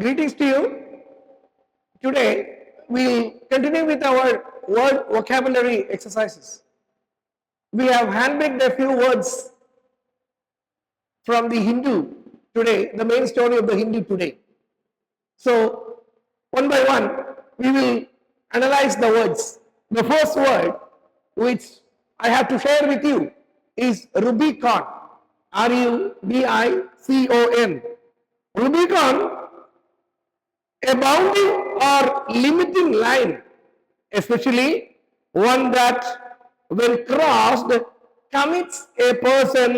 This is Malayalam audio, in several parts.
Greetings to you. Today we'll continue with our word vocabulary exercises. We have handpicked a few words from the Hindu today, the main story of the Hindu today. So, one by one, we will analyze the words. The first word which I have to share with you is Rubicon. R-U-B-I-C-O-N. Rubicon, a bounding or limiting line, especially one that when crossed commits a person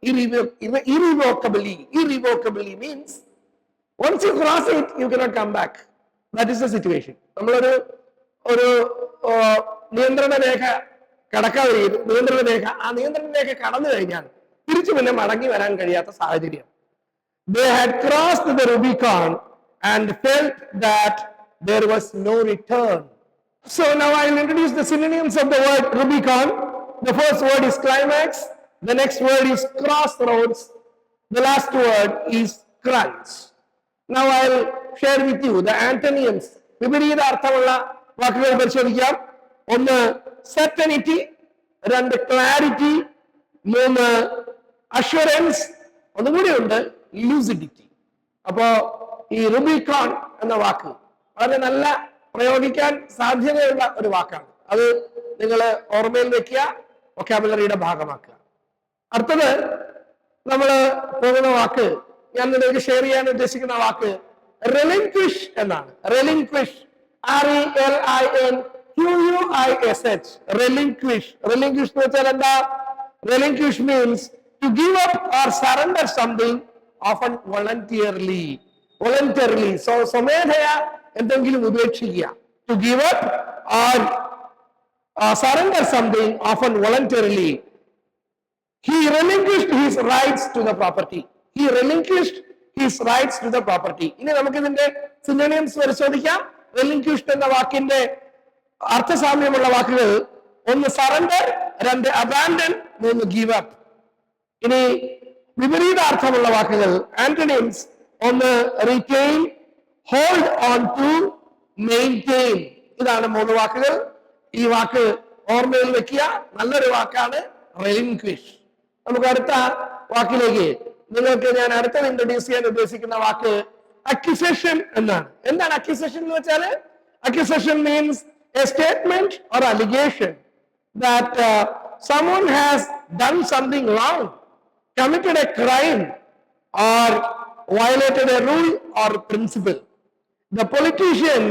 irrevocably. Irrevocably means once you cross it, you cannot come back. That is the situation. നിയന്ത്രണ രേഖ കടക്കാൻ നിയന്ത്രണ രേഖ ആ നിയന്ത്രണ രേഖ കടന്നു കഴിഞ്ഞാൽ തിരിച്ചു പിന്നെ മടങ്ങി വരാൻ കഴിയാത്ത സാഹചര്യം. They had crossed the Rubicon and felt that there was no return. So now I will introduce the synonyms of the word Rubicon. The first word is climax. The next word is crossroads. The last word is crunch. Now I will share with you the antonyms. വിപരീത അർത്ഥമുള്ള വാക്കുകൾ പരിശോധിക്കാം. ഒന്ന് certainty, രണ്ട് clarity, മൂന്ന് assurance, ഒന്നുകൂടി ഉണ്ട് lucidity. അപ്പോ ഈ റുബിക്കോൺ എന്ന വാക്ക് വളരെ നല്ല പ്രയോഗിക്കാൻ സാധ്യതയുള്ള ഒരു വാക്കാണ്. അത് നിങ്ങൾ ഓർമ്മയിൽ വെക്കുക, വൊക്കാബുലറിയുടെ ഭാഗമാക്കുക. അടുത്തത് നമ്മൾ പോകുന്ന വാക്ക്, ഞാൻ നിങ്ങൾക്ക് ഷെയർ ചെയ്യാൻ ഉദ്ദേശിക്കുന്ന വാക്ക് relinquish എന്നാണ്. relinquish, R-E-L-I-N-Q-U-I-S-H. relinquish. relinquish എന്ന് വെച്ചാൽ എന്താ? relinquish means to give up or surrender something, often voluntarily. So സ്വമേധയാ എന്തെങ്കിലും ഉപേക്ഷിക്കുക. to give up or surrender something, often voluntarily. He relinquished his rights to the property. He relinquished his rights to the property. ഇനി നമുക്ക് ഇതിന്റെ സിനോണിംസ് പരിശോധിക്കാം. relinquished എന്ന വാക്കിന്റെ അർത്ഥസാമ്യമുള്ള വാക്കുകൾ ഒന്ന് സറണ്ടർ, രണ്ട് അബാൻഡൻ, മൂന്ന് ഗീവ് അപ്പ്. ഇനി വിപരീതാർത്ഥമുള്ള വാക്കുകൾ ആന്റണിംസ് ഒന്ന് retain, hold on to, maintain. ഇതാണ് മൂന്ന് വാക്കുകൾ. ഈ വാക്ക് ഓർമ്മയിൽ വെക്കുക, നല്ലൊരു വാക്കാണ് relinquish. നമുക്ക് അടുത്ത വാക്കിലേക്ക്, നിങ്ങൾക്ക് ഞാൻ അടുത്തത് ഇൻട്രൊഡ്യൂസ് ചെയ്യാൻ ഉദ്ദേശിക്കുന്ന വാക്ക് accusation എന്നാണ്. എന്താണ് accusation എന്ന് വെച്ചാൽ? accusation means a statement or allegation that someone has done something wrong, committed a crime or violated a rule or principle. The politician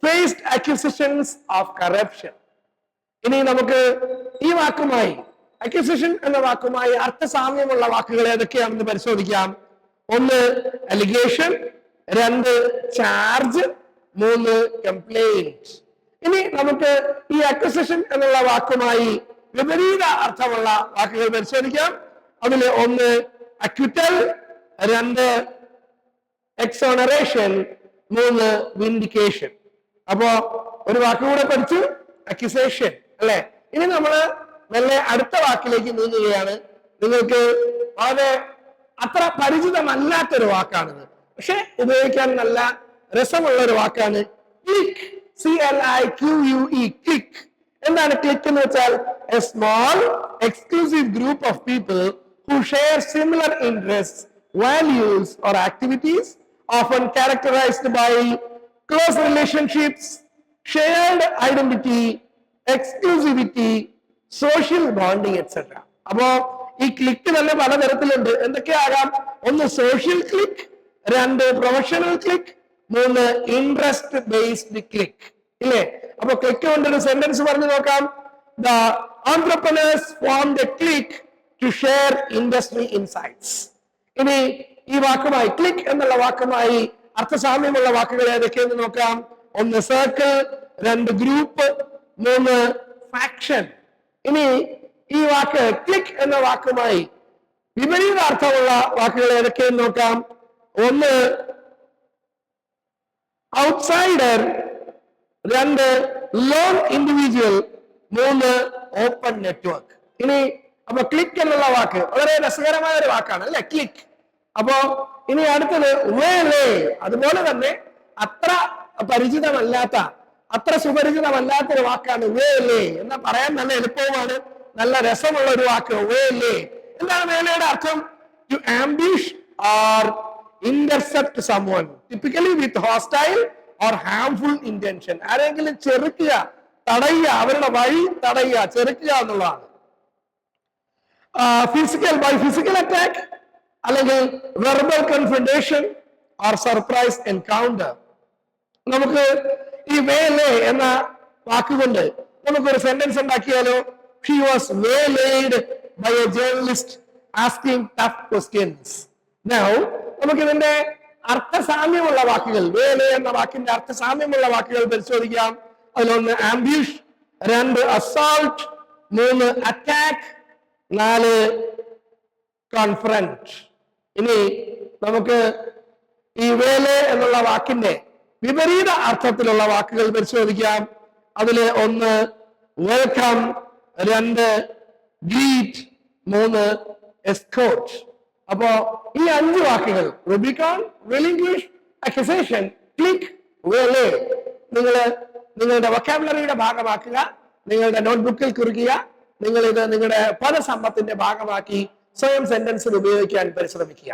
faced accusations of corruption. ഇനി നമുക്ക് ഈ വാക്കുമായി, accusation എന്ന വാക്കുമായി അർത്ഥസാമ്യമുള്ള വാക്കുകൾ ഏതൊക്കെയാണെന്ന് പരിശോധിക്കാം. ഒന്ന് allegation, രണ്ട് ചാർജ്, മൂന്ന് കംപ്ലൈന്റ്. ഇനി നമുക്ക് ഈ accusation എന്നുള്ള വാക്കുമായി വിപരീത അർത്ഥമുള്ള വാക്കുകൾ പരിശോധിക്കാം. അതിൽ ഒന്ന് acquittal, രണ്ട് exoneration, മൂന്ന് vindication. അപ്പോ ഒരു വാക്കുകൂടെ പഠിച്ചു, accusation അല്ലെ. ഇനി നമ്മള് നല്ല അടുത്ത വാക്കിലേക്ക് നീങ്ങുകയാണ്. നിങ്ങൾക്ക് വളരെ അത്ര പരിചിതമല്ലാത്തൊരു വാക്കാണിത്, പക്ഷെ ഉപയോഗിക്കാൻ നല്ല രസമുള്ള ഒരു വാക്കാണ് ക്ലിക്ക്. CLIQUE, click. എന്താണ് ക്ലിക്ക് എന്ന് വെച്ചാൽ? A small exclusive group of people who share similar interests, values or activities, often characterized by close relationships, shared identity, exclusivity, social bonding, etc. അപ്പോ ഈ ക്ലിക്ക് തന്നെ പലതരത്തിലുണ്ട്. എന്തൊക്കെയാകാം? ഒന്ന് സോഷ്യൽ ക്ലിക്ക്, രണ്ട് പ്രൊഫഷണൽ ക്ലിക്ക്, മൂന്ന് ഇൻട്രസ്റ്റ് ബേസ്ഡ് ക്ലിക്ക്. ഇല്ലേ? അപ്പൊ ക്ലിക്ക് കൊണ്ടൊരു സെന്റൻസ് പറഞ്ഞു നോക്കാം. The entrepreneurs formed a clique to share industry insights. ഇനി ഈ വാക്കുമായി, ക്ലിക്ക് എന്നുള്ള വാക്കുമായി അർത്ഥസാമ്യമുള്ള വാക്കുകൾ ഏതൊക്കെയെന്ന് നോക്കാം. ഒന്ന് സർക്കിൾ, രണ്ട് ഗ്രൂപ്പ്, മൂന്ന് ഫാക്ഷൻ. ഇനി ഈ വാക്ക് ക്ലിക്ക് എന്ന വാക്കുമായി വിപരീതാർത്ഥമുള്ള വാക്കുകൾ ഏതൊക്കെയെന്ന് നോക്കാം. ഒന്ന് ഔട്ട്സൈഡർ, രണ്ട് ലോൺ ഇൻഡിവിജ്വൽ, മൂന്ന് ഓപ്പൺ നെറ്റ്വർക്ക്. ഇനി അപ്പൊ ക്ലിക്ക് എന്നുള്ള വാക്ക് വളരെ രസകരമായ ഒരു വാക്കാണ് അല്ലെ. ക്ലിക്ക് അപ്പോ ഇനി അടുത്തത് വേലേ. അതുപോലെ തന്നെ അത്ര പരിചിതമല്ലാത്ത, അത്ര സുപരിചിതമല്ലാത്ത ഒരു വാക്കാണ് വേലേ. എന്നാ പറയാൻ നല്ല എളുപ്പവുമാണ്, നല്ല രസമുള്ള ഒരു വാക്ക് വേലേ. എന്താണ് വേലയുടെ അർത്ഥം? To ambush or intercept someone typically with hostile or harmful intention. ആരെങ്കിലും ചെറുക്കുക, തടയുക, അവരുടെ വഴി തടയുക, ചെറുക്കുക എന്നുള്ളതാണ്. ബൈ ഫിസിക്കൽ അറ്റാക്ക്, അല്ലെങ്കിൽ verbal confrontation or surprise encounter. നമുക്ക് ഈ വേലേ എന്ന വാക്കുകൊണ്ട് നമുക്കൊരു സെന്റൻസ് ഉണ്ടാക്കിയാലോ? She was waylaid by a journalist asking tough questions. Now നമുക്ക് ഇതിന്റെ അർത്ഥസാമ്യമുള്ള വാക്കുകൾ, വേലേ എന്ന വാക്കിന്റെ അർത്ഥസാമ്യമുള്ള വാക്കുകൾ പരിശോധിക്കാം. അതിലൊന്ന് ആംബ്യൂഷ്, 2 അസോൾട്ട്, 3 അറ്റാക്ക്, 4 കോൺഫറന്റ്. ഇനി നമുക്ക് ഈ വേലേ എന്നുള്ള വാക്കിന്റെ വിപരീത അർത്ഥത്തിലുള്ള വാക്കുകൾ പരിശോധിക്കാം. അതില് 1 വെൽക്കം, 2 ഗ്രീറ്റ്, 3 എസ്കോർട്ട്. അപ്പോ ഈ 5 വാക്കുകൾ റുബിക്കോൺ, റിലിംഗ്വിഷ്, അക്യൂസേഷൻ, ക്ലിക്ക്, വേലേ നിങ്ങളുടെ വൊക്കാബുലറിയുടെ ഭാഗമാക്കുക, നിങ്ങളുടെ നോട്ട്ബുക്കിൽ കുറിക്കുക. നിങ്ങൾ ഇത് നിങ്ങളുടെ പദസമ്പത്തിന്റെ ഭാഗമാക്കി സ്വയം സെന്റൻസിൽ ഉപയോഗിക്കാൻ പരിശ്രമിക്കുക.